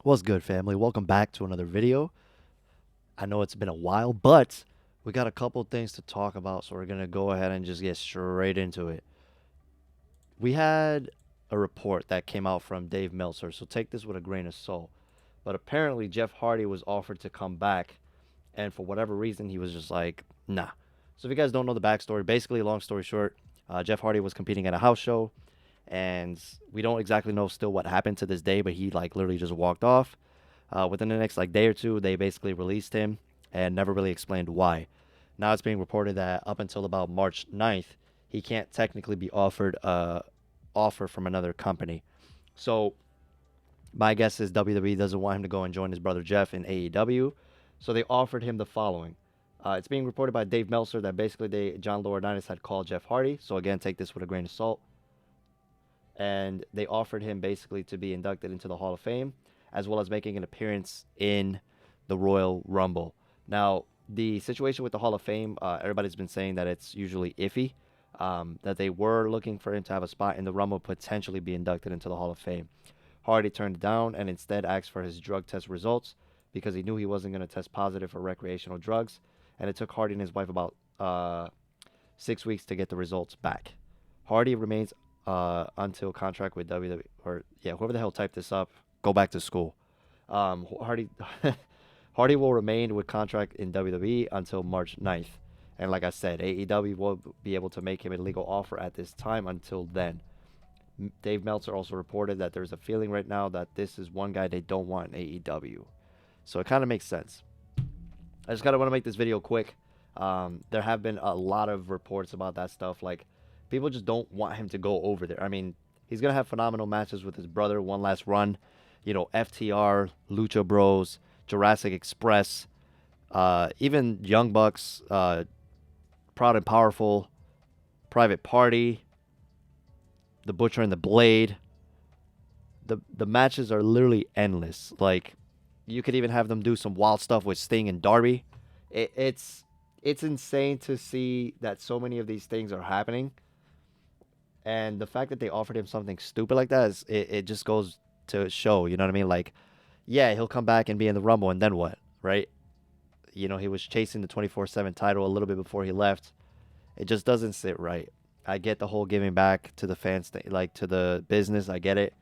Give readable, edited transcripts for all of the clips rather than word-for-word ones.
What's good, family? Welcome back to another video. I know it's been a while, but we got a couple things to talk about, so we're going to go ahead and just get straight into it. We had a report that came out from Dave Meltzer, so take this with a grain of salt. But apparently, Jeff Hardy was offered to come back, and for whatever reason, he was just like, nah. So if you guys don't know the backstory, basically, long story short, Jeff Hardy was competing at a house show, and we don't exactly know still what happened to this day, but he like literally just walked off. Within the next like day or two, they basically released him and never really explained why. Now it's being reported that up until about March 9th, he can't technically be offered a offer from another company. So my guess is WWE doesn't want him to go and join his brother Jeff in AEW. So they offered him the following. It's being reported by Dave Meltzer that basically John Laurinaitis had called Jeff Hardy. So again, take this with a grain of salt. And they offered him basically to be inducted into the Hall of Fame, as well as making an appearance in the Royal Rumble. Now, the situation with the Hall of Fame, everybody's been saying that it's usually iffy. That they were looking for him to have a spot in the Rumble, potentially be inducted into the Hall of Fame. Hardy turned it down and instead asked for his drug test results because he knew he wasn't going to test positive for recreational drugs. And it took Hardy and his wife about 6 weeks to get the results back. Hardy remains until contract with WWE, or yeah, whoever the hell typed this up, go back to school. Hardy Hardy will remain with contract in WWE until March 9th. And like I said, AEW will be able to make him a legal offer at this time until then. Dave Meltzer also reported that there's a feeling right now that this is one guy they don't want in AEW. So it kind of makes sense. I just kind of want to make this video quick. There have been a lot of reports about that stuff. Like, people just don't want him to go over there. I mean, he's going to have phenomenal matches with his brother, One Last Run, FTR, Lucha Bros, Jurassic Express, even Young Bucks, Proud and Powerful, Private Party, The Butcher and the Blade. The matches are literally endless. Like, you could even have them do some wild stuff with Sting and Darby. It's insane to see that so many of these things are happening, and the fact that they offered him something stupid like that it just goes to show. You know what I mean? Like, yeah, he'll come back and be in the Rumble, and then what, right? He was chasing the 24/7 title a little bit before he left. It just doesn't sit right. I get the whole giving back to the fans thing, like to the business. I get it.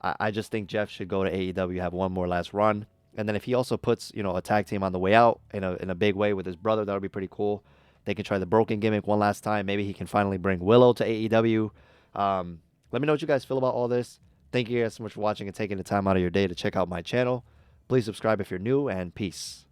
I just think Jeff should go to AEW, have one more last run. And then if he also puts, a tag team on the way out in a big way with his brother, that would be pretty cool. They can try the broken gimmick one last time. Maybe he can finally bring Willow to AEW. Let me know what you guys feel about all this. Thank you guys so much for watching and taking the time out of your day to check out my channel. Please subscribe if you're new, and peace.